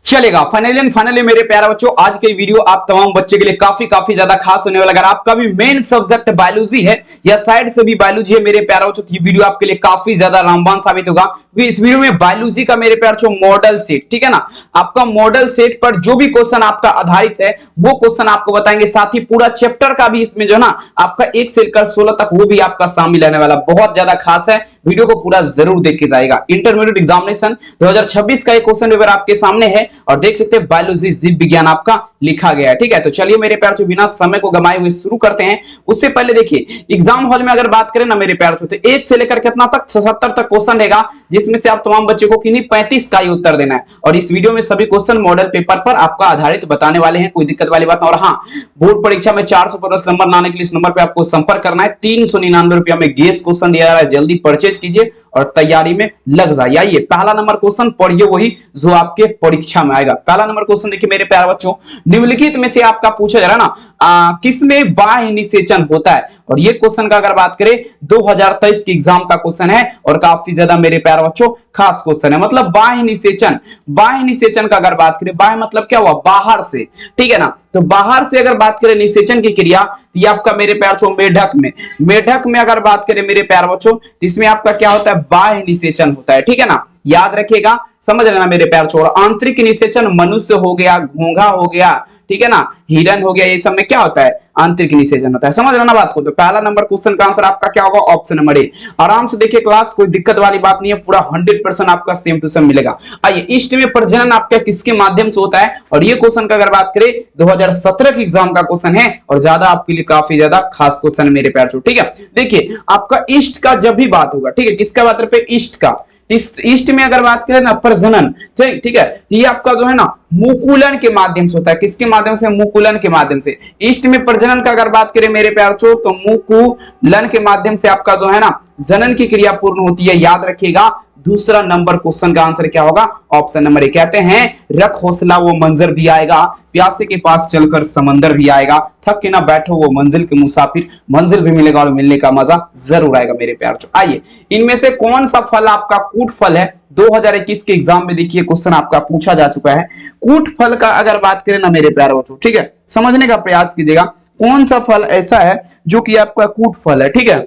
चलेगा। फाइनली मेरे प्यारे बच्चों, आज के वीडियो आप तमाम बच्चे के लिए काफी ज्यादा खास होने वाला। अगर आपका भी मेन सब्जेक्ट बायोलॉजी है या साइड से भी बायोलॉजी है मेरे प्यारे बच्चों, तो ये वीडियो आपके लिए काफी ज्यादा रामबाण साबित होगा, क्योंकि इस वीडियो में बायोलॉजी का मेरे प्यारे बच्चों मॉडल सेट, ठीक है ना, आपका मॉडल सेट पर जो भी क्वेश्चन आपका आधारित है वो क्वेश्चन आपको बताएंगे। साथ ही पूरा चैप्टर का भी इसमें जो है ना आपका 1 से लेकर 16 तक वो भी आपका शामिल रहने वाला, बहुत ज्यादा खास है। वीडियो को पूरा जरूर देख के जाएगा। इंटरमीडिएट एग्जामिनेशन 2026 का एक क्वेश्चन पेपर आपके सामने है और देख सकते हैं बायोलॉजी जीव विज्ञान आपका लिखा गया है, ठीक है। तो चलिए मेरे प्यार जो बिना समय को गमाए हुए शुरू करते हैं। उससे पहले देखिए एग्जाम हॉल में अगर बात करें ना मेरे प्यार तो 1 से लेकर कितना तक 77 तक क्वेश्चन रहेगा, जिसमें से आप तमाम बच्चों को किन्हीं 35 का ही उत्तर देना है। और इस वीडियो में सभी क्वेश्चन मॉडल पेपर पर आपका आधारित बताने वाले हैं, कोई दिक्कत वाली बात ना। और हाँ, बोर्ड परीक्षा में 400 प्लस नंबर लाने के लिए इस नंबर पे आपको संपर्क करना है। 399 रुपया में गेस क्वेश्चन दिया जा रहा है, जल्दी परचेज कीजिए और तैयारी में लग जाइए। आइए पहला नंबर क्वेश्चन पढ़िए, वही जो आपके परीक्षा में आएगा। पहला नंबर क्वेश्चन देखिए मेरे प्यारे बच्चों, निम्नलिखित में से आपका पूछा जा रहा है ना किसमें बाह्य निषेचन होता है। और ये क्वेश्चन का अगर बात करें 2023 की एग्जाम का क्वेश्चन है और काफी ज्यादा मेरे प्यारे बच्चों खास क्वेश्चन है। मतलब बाह्य निषेचन का अगर बात करें, बाह्य मतलब क्या हुआ, बाहर से, ठीक है ना। तो बाहर से अगर बात करें निषेचन की क्रिया, ये आपका मेरे प्यारे बच्चों मेढक में अगर बात करें मेरे प्यारे बच्चों, इसमें आपका क्या होता है, बाह्य निषेचन होता है, ठीक है ना। याद रखिएगा, समझ लेना मेरे प्यार छोड़। आंतरिक निषेचन मनुष्य हो गया, घोंघा हो गया, ठीक है ना, हिरन हो गया, ये सब में क्या होता है, आंतरिक निषेचन होता है। समझ लेना बात को। तो पहला नंबर क्वेश्चन का आंसर आपका क्या होगा, ऑप्शन नंबर ए। आराम से देखिए क्लास, कोई दिक्कत वाली बात नहीं है, पूरा 100% आपका सेम टू सेम मिलेगा। आइए, ईस्ट में प्रजनन आपका किसके माध्यम से होता है, और ये क्वेश्चन का अगर बात करें 2017 की एग्जाम का क्वेश्चन है और ज्यादा आपके लिए काफी ज्यादा खास क्वेश्चन है मेरे प्यार छोड़, ठीक है। देखिए आपका ईस्ट का जब भी बात होगा, ठीक है, किसका बात है, ईस्ट का। ईस्ट में अगर बात करें ना प्रजनन, ठीक है, ये आपका जो है ना मुकुलन के माध्यम से होता है। किसके माध्यम से, मुकुलन के माध्यम से। ईस्ट में प्रजनन का अगर बात करें मेरे प्यार चो, तो मुकुलन के माध्यम से आपका जो है ना जनन की क्रिया पूर्ण होती है। याद रखिएगा, दूसरा नंबर क्वेश्चन का आंसर क्या होगा, ऑप्शन नंबर ए। कहते हैं रख हौसला वो मंजर भी आएगा, प्यासे के पास चलकर समंदर भी आएगा, थक के ना बैठो वो मंजिल के मुसाफिर, मंजिल भी मिलेगा और मिलने का मजा जरूर आएगा मेरे प्यार। आइए, इनमें से कौन सा फल आपका कूट फल है। 2021 के एग्जाम में देखिए क्वेश्चन आपका पूछा जा चुका है। कूट फल का अगर बात करें ना मेरे प्यारे बच्चों, ठीक है, समझने का प्रयास कीजिएगा, कौन सा फल ऐसा है जो कि आपका कूट फल है, ठीक है।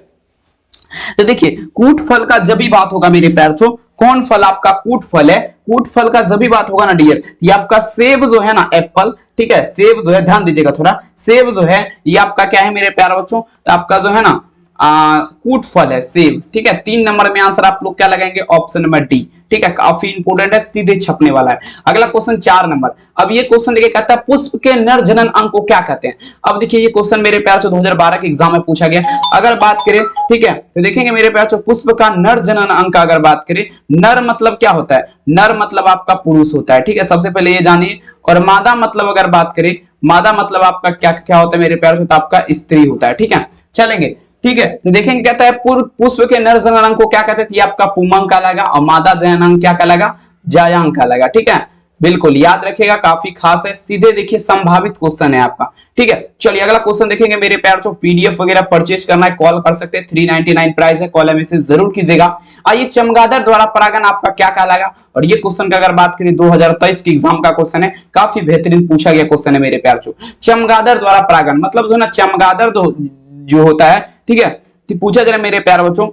तो देखिए कूट फल का जब भी बात होगा मेरे प्यार बच्चों, कौन फल आपका कूट फल है, कूट फल का जब भी बात होगा ना डियर, ये आपका सेब जो है ना, एप्पल, ठीक है, सेब जो है, ध्यान दीजिएगा थोड़ा, सेब जो है ये आपका क्या है मेरे प्यारे बच्चों, तो आपका जो है ना कूट फल है सेब, ठीक है। 3 नंबर में आंसर आप लोग क्या लगाएंगे, ऑप्शन नंबर डी, ठीक है, काफी इंपोर्टेंट है, सीधे छपने वाला है। अगला क्वेश्चन 4 नंबर। अब ये क्वेश्चन देखिए कहता है पुष्प के नर जनन अंग को क्या कहते हैं। अब देखिए ये क्वेश्चन मेरे प्यार से 2012 के एग्जाम में पूछा गया। अगर बात करें, ठीक है, तो देखेंगे मेरे प्यार से पुष्प का नर जनन अंग का अगर बात करें, नर मतलब क्या होता है, नर मतलब आपका पुरुष होता है, ठीक है, सबसे पहले ये जानिए। और मादा मतलब अगर बात करें, मादा मतलब आपका क्या क्या होता है मेरे प्यार से, तो आपका स्त्री होता है, ठीक है। चलेंगे, ठीक है, तो देखेंगे कहता है पुष्प के नर जननांग को क्या कहते हैं, ये आपका पुमांग कहलाएगा, और मादा जननांग क्या कहलाएगा, जायांग कहलाएगा, ठीक है। बिल्कुल याद रखिएगा, काफी खास है, सीधे देखिए संभावित क्वेश्चन है आपका, ठीक है। चलिए अगला क्वेश्चन देखेंगे मेरे प्यार जो पीडीएफ वगैरह परचेज करना है कॉल कर सकते हैं, 399 प्राइस है, कॉल मैसेज जरूर कीजिएगा। आइए, चमगादड़ द्वारा परागन आपका क्या कहलाएगा। और ये क्वेश्चन का अगर बात करें 2023 की एग्जाम का क्वेश्चन है, काफी बेहतरीन पूछा गया क्वेश्चन है मेरे प्यार जो। चमगादड़ द्वारा परागन मतलब जो ना चमगादड़ जो होता है, ठीक है, पूछा जा रहा है मेरे प्यारे बच्चों,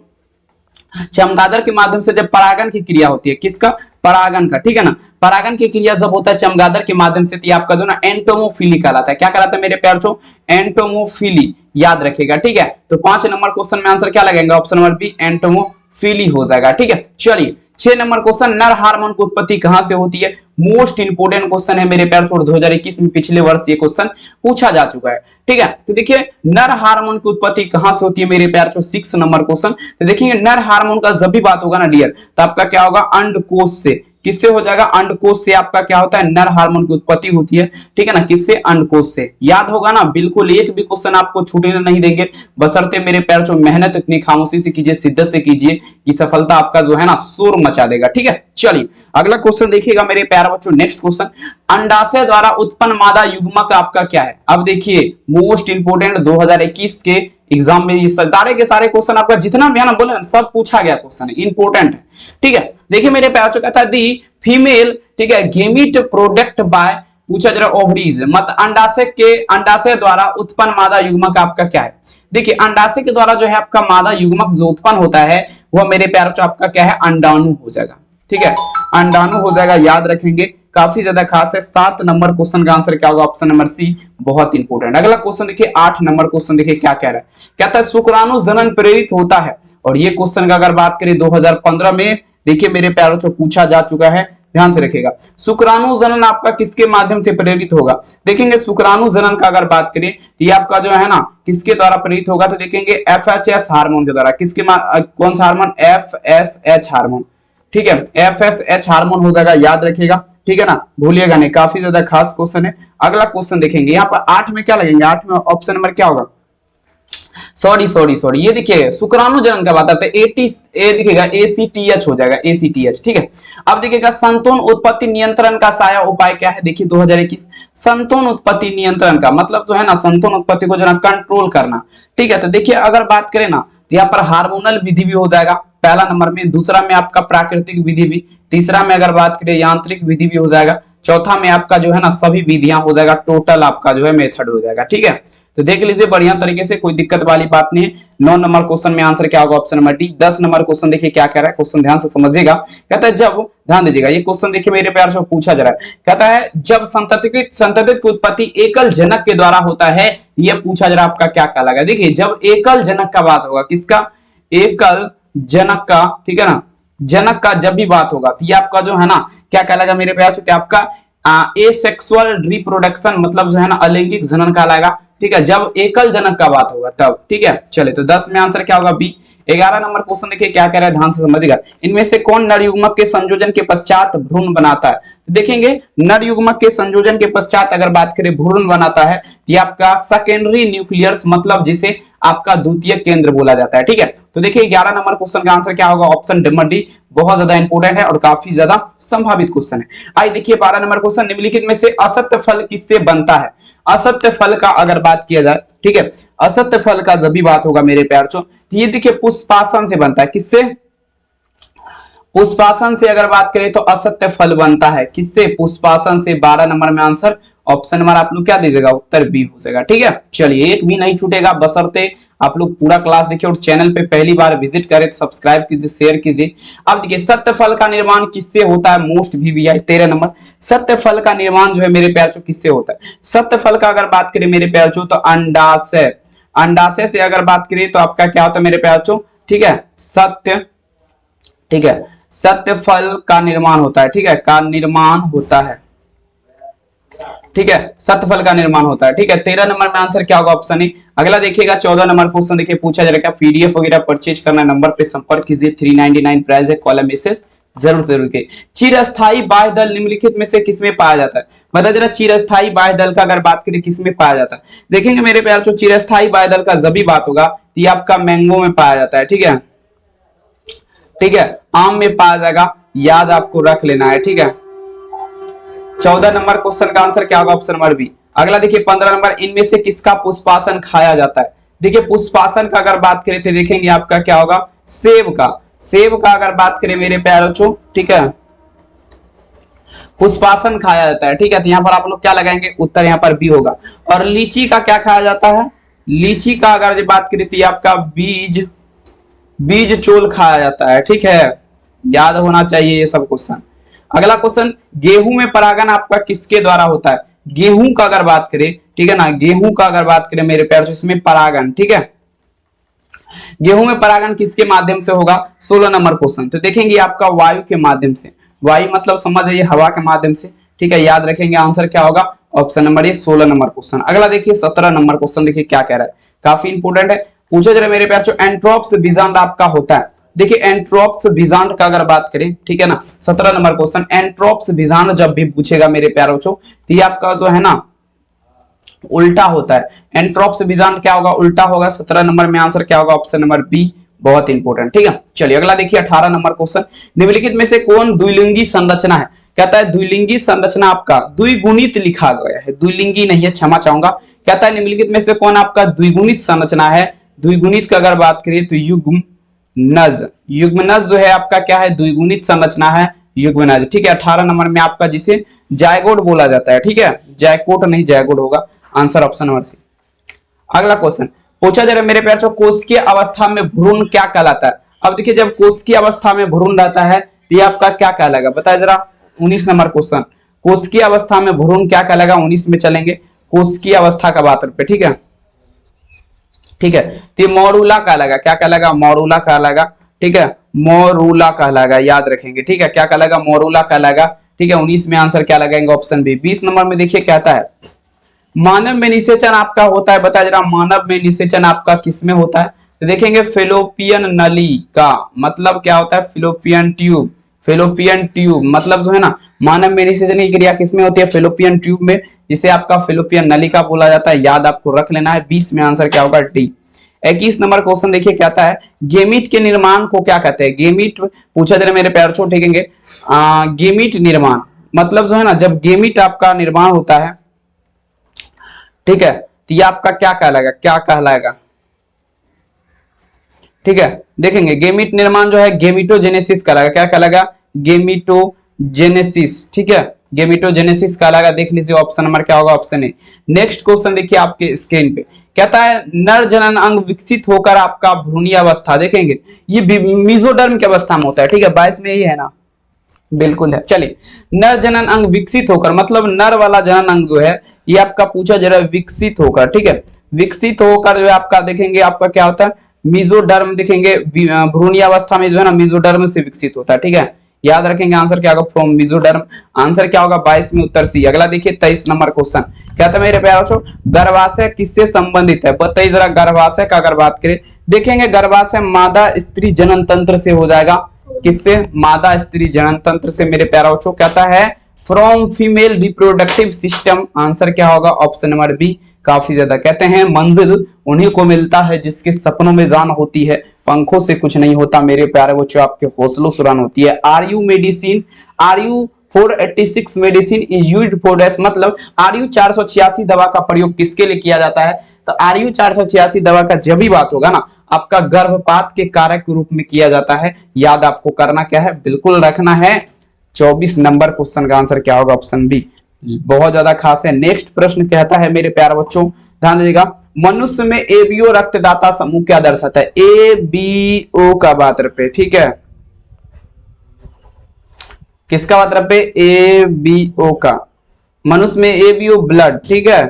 चमगादड़ के माध्यम से जब परागन की क्रिया होती है, किसका, परागन का, ठीक है ना, परागन की क्रिया जब होता है चमगादड़ के माध्यम से, तो आपका जो ना एंटोमोफिली कहलाता है। क्या कहलाता है मेरे प्यार बच्चों, एंटोमोफिली, याद रखिएगा, ठीक है। तो 5 नंबर क्वेश्चन में आंसर क्या लगेगा, ऑप्शन नंबर बी, एंटोमोफिली हो जाएगा, ठीक है। चलिए 6 नंबर क्वेश्चन, नर हार्मोन की उत्पत्ति कहां से होती है। मोस्ट इंपोर्टेंट क्वेश्चन है मेरे प्यार छोड़, 2021 में पिछले वर्ष ये क्वेश्चन पूछा जा चुका है, ठीक है। तो देखिए नर हार्मोन की उत्पत्ति कहां से होती है मेरे प्यार छोड़, 6 नंबर क्वेश्चन। तो देखिए नर हार्मोन का जब भी बात होगा ना डियर, तो आपका क्या होगा, अंडकोश से। किससे हो जाएगा, अंडकोश से आपका क्या होता है, नर हार्मोन की उत्पत्ति होती है, ठीक है ना, किससे, अंडकोश से। याद होगा ना, बिल्कुल एक भी क्वेश्चन आपको छूटने नहीं देंगे, बशर्ते मेरे प्यार जो मेहनत इतनी खामोशी से कीजिए, शिद्दत से कीजिए कि सफलता आपका जो है ना शोर मचा देगा, ठीक है। चलिए अगला क्वेश्चन देखिएगा मेरे प्यारे बच्चों, नेक्स्ट क्वेश्चन, अंडाशय द्वारा उत्पन्न मादा युग्मक आपका क्या है। अब देखिए मोस्ट इंपोर्टेंट 2021 के एग्जाम में ये सारे के सारे क्वेश्चन आपका जितना भी है ना बोले ना सब पूछा गया क्वेश्चन है, इंपोर्टेंट है। ठीक है, देखिए मेरे प्यार बच्चों कहता है दी फीमेल, ठीक है, गेमीट प्रोडक्ट बाय, पूछा जरा ओवरीज, मत अंडाशय द्वारा उत्पन्न मादा युग्मक आपका क्या है। देखिए अंडाशय के द्वारा जो है आपका मादा युग्मक जो उत्पन्न होता है वह मेरे प्यार बच्चों आपका क्या है, अंडाणु हो जाएगा। ठीक है, अंडाणु हो जाएगा, याद रखेंगे, काफी ज्यादा खास है। 7 नंबर क्वेश्चन का आंसर क्या होगा, ऑप्शन नंबर सी, बहुत इंपोर्टेंट। अगला क्वेश्चन देखिए 8 नंबर क्वेश्चन देखिए क्या कह रहा है, कहता है शुक्राणु जनन प्रेरित होता है। और ये क्वेश्चन का अगर बात करें 2015 में देखिए मेरे प्यारों से पूछा जा चुका है, ध्यान से रखिएगा। शुक्राणु जनन आपका किसके माध्यम से प्रेरित होगा, देखेंगे शुक्राणु जनन का अगर बात करें तो ये आपका जो है ना किसके द्वारा प्रेरित होगा, तो देखेंगे FSH हार्मोन के द्वारा। किसके कौन सा हार्मोन, FSH हार्मोन। ठीक है, FSH हार्मोन हो जाएगा, याद रखिएगा। ठीक है ना, भूलिएगा नहीं, काफी ज्यादा खास क्वेश्चन है। अगला क्वेश्चन देखेंगे यहाँ पर 8 में क्या लगेंगे, 8 में ऑप्शन नंबर क्या होगा, सॉरी ये देखिए शुक्राणु जनन का बात आते हैं, दिखेगा ACTH हो जाएगा, ACTH। ठीक है, अब देखिएगा संतान उत्पत्ति नियंत्रण का साया उपाय क्या है, देखिए 2021 संतान उत्पत्ति नियंत्रण का मतलब जो है ना संतान उत्पत्ति को जो है कंट्रोल करना। ठीक है, तो देखिए अगर बात करें ना तो यहाँ पर हार्मोनल विधि भी हो जाएगा पहला नंबर में, दूसरा में आपका प्राकृतिक विधि भी, तीसरा में अगर बात करें यांत्रिक विधि भी हो जाएगा, चौथा में आपका जो है ना सभी विधियां हो जाएगा, टोटल आपका जो है मेथड हो जाएगा। ठीक है, तो देख लीजिए बढ़िया तरीके से, कोई दिक्कत वाली बात नहीं है। 9 नंबर क्वेश्चन में आंसर क्या होगा, option number D. 10 number question देखिए क्या कह रहा है, क्वेश्चन ध्यान से समझिएगा। कहता है जब, ध्यान दीजिएगा ये क्वेश्चन देखिए मेरे प्यार से पूछा जा रहा है, कहता है जब संतति की उत्पत्ति एकल जनक के द्वारा होता है, ये पूछा जा रहा है आपका क्या कहलाएगा। देखिए जब एकल जनक का बात होगा, किसका, एकल जनक का, ठीक है ना, जनक का जब भी बात होगा तो ये आपका जो है ना क्या कहलाएगा मेरे प्यार से, आपका एसेक्सुअल रिप्रोडक्शन मतलब जो है ना अलैंगिक जनन कहलाएगा। ठीक है, जब एकल जनक का बात होगा तब। ठीक है, चले तो 10 में आंसर क्या होगा, बी। 11 नंबर क्वेश्चन देखिए क्या कह रहा है, ध्यान से समझिएगा। इनमें से कौन नर युग्मक के संयोजन के पश्चात भ्रूण बनाता है, तो देखेंगे नर युग्मक के संयोजन के पश्चात अगर बात करें भ्रूण बनाता है, ये आपका सेकेंडरी न्यूक्लियस मतलब जिसे आपका द्वितीय केंद्र बोला जाता है। ठीक है, तो देखिए 11 नंबर क्वेश्चन का आंसर क्या होगा, ऑप्शन नंबर डी, बहुत ज्यादा इंपोर्टेंट है और काफी ज्यादा संभावित क्वेश्चन है। आइए देखिए 12 नंबर क्वेश्चन, निम्नलिखित में से असत्य फल किससे बनता है। असत्य फल का अगर बात किया जाए, ठीक है, असत्य फल का जब भी बात होगा मेरे प्यार चो, तो ये देखिए पुष्पासन से बनता है, किससे, पुष्पासन से अगर बात करें तो असत्य फल बनता है, किससे, पुष्पासन से। 12 नंबर में आंसर ऑप्शन नंबर आप लोग क्या दीजिएगा, उत्तर बी हो जाएगा। ठीक है, चलिए एक भी नहीं छूटेगा, बशर्ते आप लोग पूरा क्लास देखिए और चैनल पे पहली बार विजिट करें तो सब्सक्राइब कीजिए, शेयर कीजिए। अब देखिए सत्य फल का निर्माण किससे होता है, मोस्ट VVI 13 नंबर, सत्य फल का निर्माण जो है मेरे प्यार चो किससे होता है। सत्य फल का अगर बात करें मेरे प्यार चो तो अंडाशय, अंडाशय से अगर बात करें तो आपका क्या होता है मेरे प्यार चो, ठीक है, सत्य, ठीक है, सत्य फल का निर्माण होता है। ठीक है, का निर्माण होता है, ठीक है, सत्य फल का निर्माण होता है। ठीक है, 13 नंबर में आंसर क्या होगा, ऑप्शन ए। अगला देखिएगा 14 नंबर क्वेश्चन देखिए पूछा जा रहा है, क्या PDF वगैरह परचेज करना, नंबर पे संपर्क कीजिए, 399 प्राइस है, कॉलम मैसेज जरूर के। चिरस्थायी बाह्य दल निम्नलिखित में से किसमें पाया जाता है, बता जरा चिरस्थायी बाह्य दल का अगर बात करें किसमें पाया जाता है। देखेंगे मेरे प्यार चो चिरस्थायी बाह्य दल का जब भी बात होगा ये आपका मैंगो में पाया जाता है। ठीक है, ठीक है, आम में पाया जाएगा, याद आपको रख लेना है। ठीक है, 14 नंबर क्वेश्चन का आंसर क्या होगा, ऑप्शन नंबर बी। अगला देखिए 15 नंबर, इनमें से किसका पुष्पासन खाया जाता है। देखिए पुष्पासन का अगर बात करें तो देखेंगे आपका क्या होगा, सेब का। सेब का अगर बात करें मेरे प्यारों चो, ठीक है, पुष्पासन खाया जाता है। ठीक है, तो यहाँ पर आप लोग क्या लगाएंगे, उत्तर यहाँ पर बी होगा। और लीची का क्या खाया जाता है, लीची का अगर बात करें तो आपका बीज चोल खाया जाता है। ठीक है, याद होना चाहिए ये सब क्वेश्चन। अगला क्वेश्चन, गेहूं में परागन आपका किसके द्वारा होता है। गेहूं का अगर बात करें, ठीक है ना, गेहूं का अगर बात करें मेरे प्यार से इसमें परागन, ठीक है, गेहूं में परागन किसके माध्यम से होगा, 16 नंबर क्वेश्चन। तो देखेंगे आपका वायु के माध्यम से, वायु मतलब समझ आइए हवा के माध्यम से। ठीक है, याद रखेंगे आंसर क्या होगा, option number A 16 number question. अगला देखिए 17 नंबर क्वेश्चन देखिए क्या कह रहा है, काफी इंपोर्टेंट है, पूछा जा रहा है मेरे प्यार से एंट्रोप्स बीजांड आपका होता है। देखिए एंट्रोप्स बीजांड का अगर बात करें, ठीक है ना, 17 नंबर क्वेश्चन, एंट्रोप्स बीजांड जब भी पूछेगा मेरे प्यारों को तो ये आपका जो है ना उल्टा होता है। एंट्रोप्स बीजांड क्या होगा, उल्टा होगा। 17 नंबर में आंसर क्या होगा, ऑप्शन नंबर बी, बहुत इंपोर्टेंट। ठीक है, चलिए अगला देखिए 18 नंबर क्वेश्चन, निम्नलिखित में से कौन द्विलिंगी संरचना है। कहता है द्विलिंगी संरचना आपका द्विगुणित लिखा गया है, द्विलिंगी नहीं है, क्षमा चाहूंगा। कहता है निम्नलिखित में से कौन आपका द्विगुणित संरचना है, द्विगुणित का अगर बात करें तो युग्मनज, युग्मनज जो है आपका क्या है, द्विगुणित संरचना है युग्मनज, ठीक है। 18 नंबर में आपका जिसे जायगोट बोला जाता है, ठीक है, जायकोट नहीं जायगोट होगा, आंसर ऑप्शन नंबर सी। अगला क्वेश्चन पूछा जा रहा है मेरे प्यार, कोशिकीय अवस्था में भ्रूण क्या कहलाता है। अब देखिए जब कोशिकीय अवस्था में भ्रूण रहता है तो ये आपका क्या कहलाएगा, बताए जरा। 19 नंबर क्वेश्चन, कोशिकीय अवस्था में भ्रूण क्या कहलाएगा। 19 में चलेंगे, कोशिकीय अवस्था का बात पे, ठीक है, ठीक है। तो ये मॉरूला कहलाएगा, क्या कहलाएगा, मॉरूला कहलाएगा, ठीक है, मॉरूला कहलाएगा, याद रखेंगे, ठीक है, क्या कहलाएगा, मॉरूला कहलाएगा, ठीक है। 19 में आंसर क्या लगाएंगे, ऑप्शन बी। 20 नंबर में देखिए कहता है मानव में निषेचन आपका होता है, बताया जरा, मानव में निषेचन आपका किसमें होता है। तो देखेंगे फेलोपियन नली का मतलब क्या होता है, फेलोपियन ट्यूब, फेलोपियन ट्यूब मतलब जो है ना, मानव में निषेचन की क्रिया किसमें होती है, फेलोपियन ट्यूब में, जिसे आपका फेलोपियन नलिका बोला जाता है, याद आपको रख लेना है। 20 में आंसर क्या होगा, डी। 21 नंबर क्वेश्चन देखिए कहता है गेमीट के निर्माण को क्या कहते हैं। गेमीट पूछा जा रहा है मेरे प्यार छोड़, ठीक है, गेमीट निर्माण मतलब जो है ना, जब गेमीट आपका निर्माण होता है, ठीक है, तो ये आपका क्या कहलाएगा, क्या कहलाएगा, ठीक है। देखेंगे गेमीट निर्माण जो है गेमिटोजेनेसिस कहलाएगा, क्या कहलाएगा, गेमिटोजेनेसिस, ठीक है, गेमिटोजेनेसिस कहलाएगा। देख लीजिए ऑप्शन नंबर क्या होगा, ऑप्शन ए। नेक्स्ट क्वेश्चन देखिए आपके स्क्रीन पे कहता है नर जनन अंग विकसित होकर आपका भ्रूणीय अवस्था, देखेंगे ये मेसोडर्म की अवस्था में होता है, ठीक है, 22 में ही है ना, बिल्कुल है। चलिए नर जनन अंग विकसित होकर मतलब नर वाला जनन अंग जो है ये आपका पूछा जा रहा है विकसित होकर, ठीक है, विकसित होकर जो है आपका देखेंगे आपका क्या होता है, मेसोडर्म, देखेंगे भ्रूणीय अवस्था में जो है ना मेसोडर्म से विकसित होता है, ठीक है, याद रखेंगे आंसर क्या होगा, फ्रॉम मेसोडर्म, आंसर क्या होगा 22 में उत्तर सी। अगला देखिए 23 नंबर क्वेश्चन कहता है मेरे प्यारे बच्चों गर्भाशय किससे संबंधित है, बताइए जरा। गर्भाशय का अगर बात करें, देखेंगे गर्भाशय मादा स्त्री जनन तंत्र से हो जाएगा, किससे, मादा स्त्री जनन तंत्र से मेरे प्यारे बच्चों। कहता है from female reproductive system, answer क्या होगा, ऑप्शन नंबर बी। काफी ज्यादा कहते हैं मंजिल उन्हीं को मिलता है जिसके सपनों में जान होती है, पंखों से कुछ नहीं होता मेरे प्यारे बच्चों, आपके हौसलों से उड़ान होती है। R U medicine, R U 486 medicine is used for this, मतलब आर यू 486 दवा का प्रयोग किसके लिए किया जाता है। तो आर यू 486 दवा का जब भी बात होगा ना, आपका गर्भपात के कारक के रूप में किया जाता है, याद आपको करना क्या है, बिल्कुल रखना है। 24 नंबर क्वेश्चन का आंसर क्या होगा, ऑप्शन बी, बहुत ज्यादा खास है। नेक्स्ट प्रश्न कहता है मेरे प्यारे बच्चों ध्यान दीजिएगा, मनुष्य में एबीओ रक्तदाता समूह क्या दर्शाता है, एबीओ का बात पे, ठीक है, किसका बात पे, एबीओ का, मनुष्य में एबीओ ब्लड, ठीक है,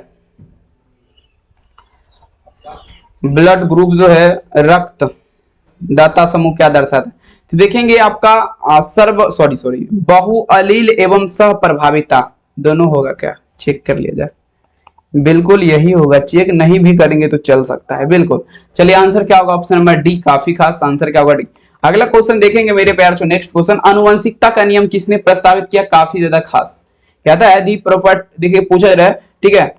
ब्लड ग्रुप जो है रक्त दाता समूह क्या दर्शाता है। तो देखेंगे आपका सॉरी बहुअलील एवं सह प्रभाविता दोनों होगा क्या, चेक कर लिया जाए, बिल्कुल यही होगा, चेक नहीं भी करेंगे तो चल सकता है, बिल्कुल। चलिए आंसर क्या होगा, ऑप्शन नंबर डी, काफी खास आंसर क्या होगा, डी। अगला क्वेश्चन देखेंगे मेरे प्यार से, नेक्स्ट क्वेश्चन आनुवंशिकता का नियम किसने प्रस्तावित किया, काफी ज्यादा खास कहता है दी प्रॉपर्ट, देखिए पूछा जा रहा है, ठीक है,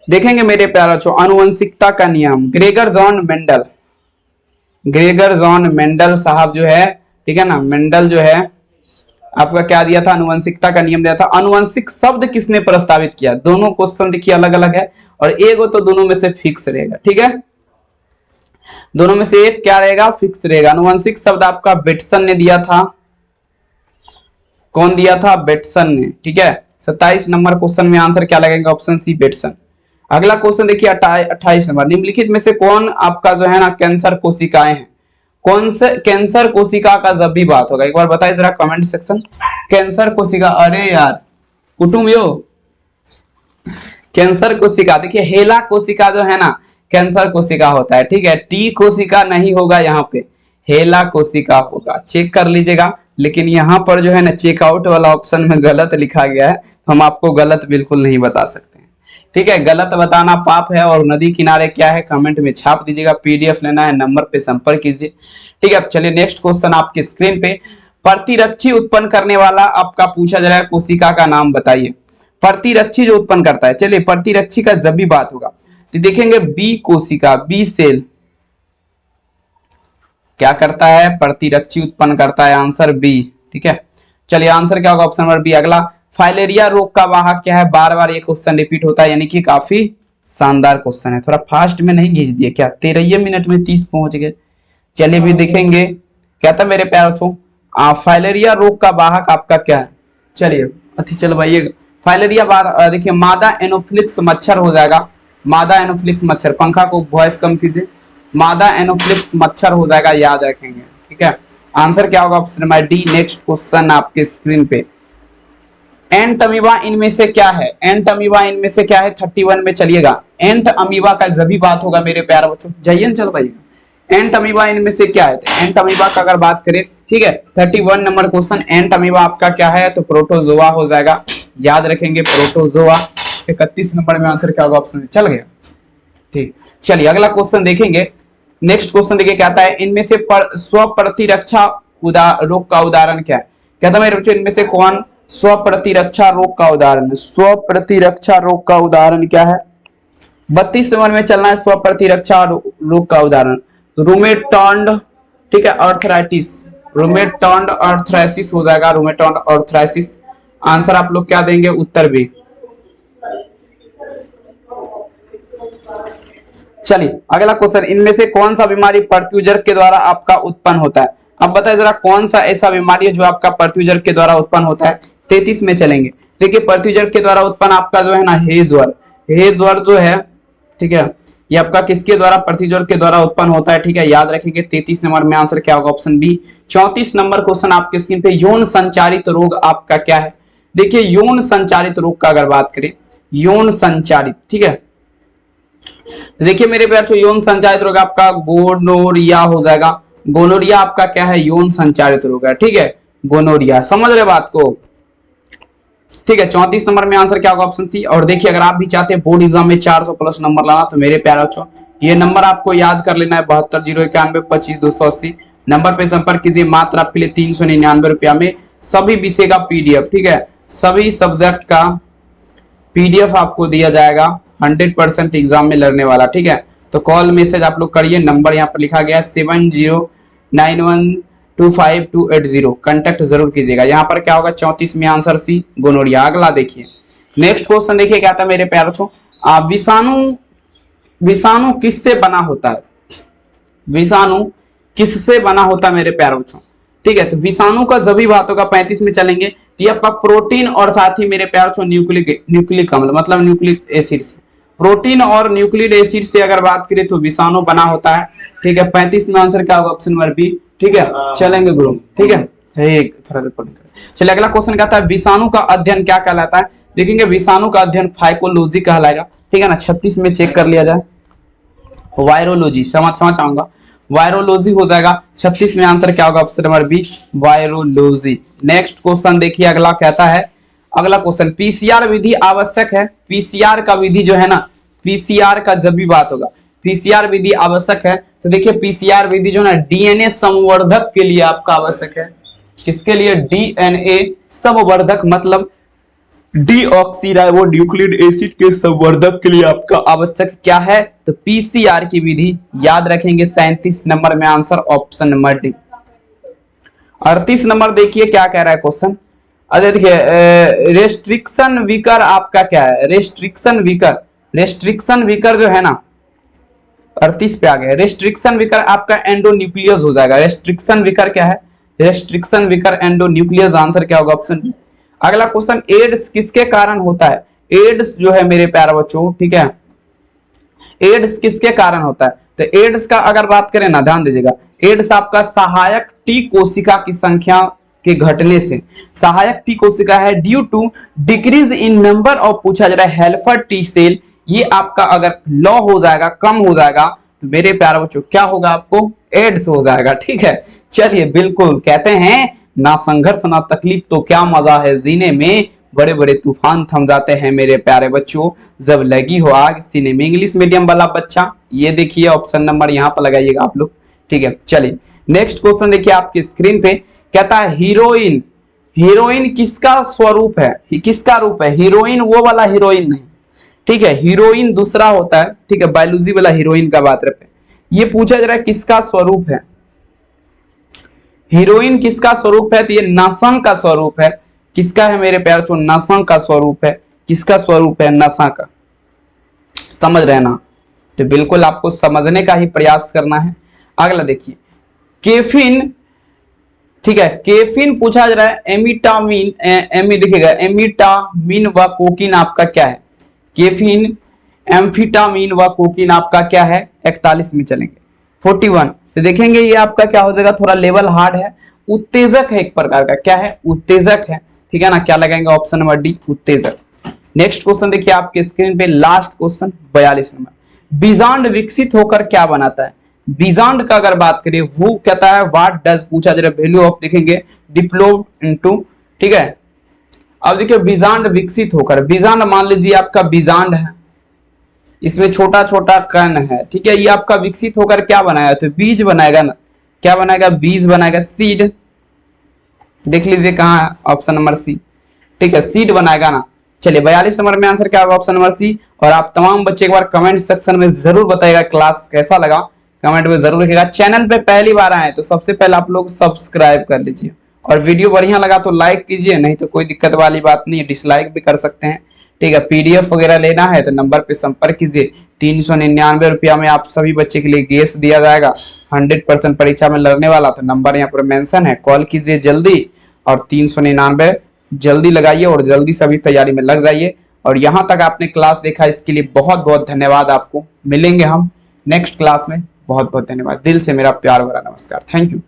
देखेंगे मेरे प्यारे बच्चों आनुवंशिकता का नियम Gregor John Mendel, Gregor John Mendel साहब जो है, ठीक है ना, मेंडल जो है आपका क्या दिया था, आनुवंशिकता का नियम दिया था। आनुवंशिक शब्द किसने प्रस्तावित किया, दोनों क्वेश्चन देखिए अलग अलग है और एक तो दोनों में से फिक्स रहेगा, ठीक है, दोनों में से एक क्या रहेगा, फिक्स रहेगा। आनुवंशिक शब्द आपका बेटसन ने दिया था, कौन दिया था, बेटसन ने, ठीक है। 27 नंबर क्वेश्चन में आंसर क्या लगेगा, ऑप्शन सी बेटसन। अगला क्वेश्चन देखिए 28 नंबर, निम्नलिखित में से कौन आपका जो है ना कैंसर कोशिकाएं हैं, कौन से कैंसर कोशिका का जब भी बात होगा एक बार बताइए जरा कमेंट सेक्शन, कैंसर कोशिका, अरे यार कुटुम यो कैंसर कोशिका, देखिए हेला कोशिका जो है ना कैंसर कोशिका होता है, ठीक है, टी कोशिका नहीं होगा, यहाँ पे हेला कोशिका होगा, चेक कर लीजिएगा। लेकिन यहाँ पर जो है ना चेकआउट वाला ऑप्शन में गलत लिखा गया है, हम आपको गलत बिल्कुल नहीं बता सकते हैं, ठीक है, गलत बताना पाप है। और नदी किनारे क्या है कमेंट में छाप दीजिएगा, पीडीएफ लेना है नंबर पे संपर्क कीजिए, ठीक है। चलिए नेक्स्ट क्वेश्चन आपके स्क्रीन पे, प्रतिरक्षी उत्पन्न करने वाला आपका पूछा जा रहा है कोशिका का नाम बताइए, प्रतिरक्षी जो उत्पन्न करता है। चलिए प्रतिरक्षी का जब भी बात होगा तो देखेंगे बी कोशिका, बी सेल क्या करता है, प्रतिरक्षी उत्पन्न करता है, आंसर बी, ठीक है। चलिए आंसर क्या होगा, ऑप्शन नंबर बी। अगला फाइलेरिया रोग का वाहक क्या है, बार बार ये क्वेश्चन रिपीट होता है यानी कि काफी शानदार क्वेश्चन है, थोड़ा फास्ट में नहीं खींच दिए क्या? 13 मिनट में 30 पहुंच गए। चलिए भी देखेंगे क्या था मेरे प्यारे बच्चों, फाइलेरिया रोग का वाहक आपका क्या है? चलिए अति चल भाई, फाइलेरिया देखिए मादा एनोफ्लिक्स मच्छर हो जाएगा, मादा एनोफ्लिक्स मच्छर। पंखा को वॉइस कम कीजिए, मादा एनोफ्लिक्स मच्छर हो जाएगा, याद रखेंगे। ठीक है, आंसर क्या होगा? Option number D. Next question आपके स्क्रीन पे, एंट अमीबा इनमें से क्या है? एंट अमीबा इनमें से क्या है? 31 में चलिएगा, एंट अमीबा का जब भी बात होगा मेरे प्यारे बच्चों, जाइए ना, चलो भाई, एंट अमीबा इनमें से क्या है? तो एंट अमीबा का अगर बात करें, ठीक है, 31 नंबर क्वेश्चन, एंट अमीबा आपका क्या है? तो प्रोटोजोआ हो जाएगा, याद रखेंगे प्रोटोजोआ। 31 नंबर में आंसर क्या होगा? ऑप्शन चल गया। ठीक, चलिए अगला क्वेश्चन देखेंगे। नेक्स्ट क्वेश्चन देखिए क्या आता है, इनमें से स्वप्रतिरक्षा रोग का उदाहरण क्या है? कहता है मेरे बच्चों, इनमें से कौन स्वप्रतिरक्षा रोग का उदाहरण है? स्वप्रतिरक्षा रोग का उदाहरण क्या है? 32 नंबर में चलना है। स्वप्रतिरक्षा रोग का उदाहरण रूमेटॉइड, ठीक है, आर्थराइटिस, रूमेटॉइड आर्थराइटिस हो जाएगा, रूमेटॉइड आर्थराइटिस। आंसर आप लोग क्या देंगे? उत्तर बी। चलिए अगला क्वेश्चन, इनमें से कौन सा बीमारी परफ्यूजर के द्वारा आपका उत्पन्न होता है? अब बताए जरा कौन सा ऐसा बीमारी है जो आपका परफ्यूजर के द्वारा उत्पन्न होता है? 33 में चलेंगे। देखिए परफ्यूजर के द्वारा उत्पन्न आपका जो है ना, हेजवर, हेजवर जो है, ठीक है, ये आपका किसके द्वारा? परफ्यूजर के द्वारा उत्पन्न होता है। ठीक है, याद रखेंगे। 33 नंबर में आंसर क्या होगा? Option B. 34 नंबर क्वेश्चन आपके स्क्रीन पे, यौन संचारित रोग आपका क्या है? देखिए यौन संचारित रोग का अगर बात करें, यौन संचारित, ठीक है, देखिए मेरे प्यार, यौन संचारित रोग आपका गोनोरिया हो जाएगा। गोनोरिया आपका क्या है? यौन संचारित रोग है। ठीक है, गोनोरिया, समझ रहे बात को? ठीक है, 34 नंबर में आंसर क्या होगा? Option C. और देखिए अगर आप भी चाहते हैं बोर्ड एग्जाम में 400 प्लस नंबर लाना, तो मेरे प्यारे बच्चों ये नंबर आपको याद कर लेना है, 7201925280। नंबर पे संपर्क कीजिए, मात्र आपके लिए 399 रुपया में सभी विषय का पीडीएफ, ठीक है, सभी सब्जेक्ट का पीडीएफ आपको दिया जाएगा, 100% एग्जाम में लड़ने वाला। ठीक है, तो कॉल मैसेज आप लोग करिए, नंबर यहाँ पर लिखा गया है 7091252880, कांटेक्ट जरूर कीजिएगा। यहाँ पर क्या होगा? 34 में आंसर सी, गोनोरिया। अगला देखिए, नेक्स्ट क्वेश्चन देखिए क्या था मेरे प्यारे बच्चों, विषाणु, विषाणु किससे बना होता है? विषाणु किससे बना होता है मेरे प्यारे बच्चों? ठीक है, तो विषाणु का जब भी बात होगा 35 में चलेंगे, ये आपका प्रोटीन और साथ ही मेरे प्यार से न्यूक्लिक अम्ल, मतलब न्यूक्लिक एसिड से, प्रोटीन और न्यूक्लिक एसिड से अगर बात करें तो विषाणु बना होता है। ठीक है, 35 में आंसर क्या होगा? Option number B. ठीक है, चलेंगे गुरु। ठीक है, थोड़ा रिपोर्टिंग करें। चलिए अगला क्वेश्चन कहता है, विषाणु का अध्ययन क्या कहलाता है? देखेंगे विषाणु का अध्ययन फाइकोलॉजी कहलाएगा। ठीक है ना, 36 में चेक कर लिया जाए, वायरोलॉजी, क्षमा चाहूंगा, वायरोलॉजी हो जाएगा। 36 में आंसर क्या होगा? Option number B, virology. Next question देखिए, अगला कहता है, अगला क्वेश्चन, पीसीआर विधि आवश्यक है? पीसीआर का विधि जो है ना, पीसीआर का जब भी बात होगा, पीसीआर विधि आवश्यक है, तो देखिए पीसीआर विधि जो है ना, डीएनए संवर्धक के लिए आपका आवश्यक है। किसके लिए? डीएनए संवर्धक, मतलब डीऑक्सीराइबो न्यूक्लिक एसिड के संवर्धक के लिए आपका आवश्यक क्या है? तो पीसीआर की विधि, याद रखेंगे। 37 नंबर में answer option number D. 38 number देखिए क्या कह रहा है क्वेश्चन। अरे देखिए रेस्ट्रिक्शन विकर आपका क्या है? रेस्ट्रिक्शन विकर, रेस्ट्रिक्शन विकर जो है ना, 38 पे आ गए। रेस्ट्रिक्शन विकर आपका एंडोन्यूक्लियस हो जाएगा। रेस्ट्रिक्शन विकर क्या है? Restriction vicar endonuclease. आंसर क्या होगा? Option B. अगला क्वेश्चन, एड्स किसके कारण होता है? एड्स जो है मेरे प्यारे बच्चों, ठीक है, एड्स किसके कारण होता है? तो एड्स का अगर बात करें ना, ध्यान दीजिएगा, एड्स आपका सहायक टी कोशिका की संख्या के घटने से, सहायक टी कोशिका है due to decrease in number of, पूछा जा रहा है, हेल्पर टी सेल, ये आपका अगर लॉ हो जाएगा, कम हो जाएगा, तो मेरे प्यारे बच्चों क्या होगा? आपको एड्स हो जाएगा। ठीक है, चलिए बिल्कुल, कहते हैं ना संघर्ष ना तकलीफ तो क्या मजा है जीने में, बड़े बड़े तूफान थम जाते हैं मेरे प्यारे बच्चों जब लगी हो आग सीने में। इंग्लिश मीडियम वाला बच्चा ये देखिए ऑप्शन नंबर यहाँ पर लगाइएगा आप लोग। ठीक है, चलिए नेक्स्ट क्वेश्चन देखिए आपकी स्क्रीन पे, कहता है हीरोइन, हीरोइन किसका स्वरूप है? किसका रूप है? हीरोइन वो वाला हीरोइन नहीं, ठीक है, हीरोइन दूसरा होता है। ठीक है, बायोलॉजी वाला हीरोइन का बात रहे, ये पूछा जा रहा है किसका स्वरूप है? हीरोइन किसका स्वरूप है? तो ये नशा का स्वरूप है। किसका है मेरे प्यार? नशा का स्वरूप है। किसका स्वरूप है? नशा का। समझ रहे ना, तो बिल्कुल आपको समझने का ही प्रयास करना है। अगला देखिए कैफीन, ठीक है, कैफीन पूछा जा रहा है, एमिटामिन, एमी लिखेगा, एमिटामिन व कोकीन आपका क्या है? कैफीन, एम्फिटामिन व कोकीन आपका क्या है? 41 में चलेंगे। 41 तो देखेंगे ये आपका क्या हो जाएगा, थोड़ा लेवल हार्ड है, उत्तेजक है एक प्रकार का, क्या है? उत्तेजक है, ठीक है ना। क्या लगाएंगे? ऑप्शन नंबर डी, उत्तेजक। नेक्स्ट क्वेश्चन देखिए आपके स्क्रीन पे, लास्ट क्वेश्चन 42 नंबर, बीजांड विकसित होकर क्या बनाता है? बीजांड का अगर बात करें, वो कहता है व्हाट डज, पूछा जरा वैल्यू ऑफ देखेंगे, डिप्लोड इनटू, ठीक है। अब देखिए बीजांड विकसित होकर, बीजांड मान लीजिए आपका बीजांड है, इसमें छोटा छोटा कण है, ठीक है, ये आपका विकसित होकर क्या बनाएगा? तो बीज बनाएगा ना, क्या बनाएगा? बीज बनाएगा, सीड। देख लीजिए कहाँ, ऑप्शन नंबर सी, ठीक है, सीड बनाएगा ना। चलिए 42 नंबर में आंसर क्या होगा? Option number C. और आप तमाम बच्चे एक बार कमेंट सेक्शन में जरूर बताइएगा क्लास कैसा लगा, कमेंट में जरूर लिखिएगा। चैनल पे पहली बार आए तो सबसे पहले आप लोग सब्सक्राइब कर लीजिए, और वीडियो बढ़िया लगा तो लाइक कीजिए, नहीं तो कोई दिक्कत वाली बात नहीं है, डिसलाइक भी कर सकते हैं, ठीक है। पीडीएफ वगैरह लेना है तो नंबर पे संपर्क कीजिए। 399 रुपया में आप सभी बच्चे के लिए गेस दिया जाएगा, 100% परीक्षा में लड़ने वाला, तो नंबर यहाँ पर मेंशन है, कॉल कीजिए जल्दी, और 399 जल्दी लगाइए और जल्दी सभी तैयारी में लग जाइए। और यहाँ तक आपने क्लास देखा इसके लिए बहुत बहुत धन्यवाद आपको। मिलेंगे हम नेक्स्ट क्लास में, बहुत बहुत धन्यवाद, दिल से मेरा प्यार भरा नमस्कार, थैंक यू।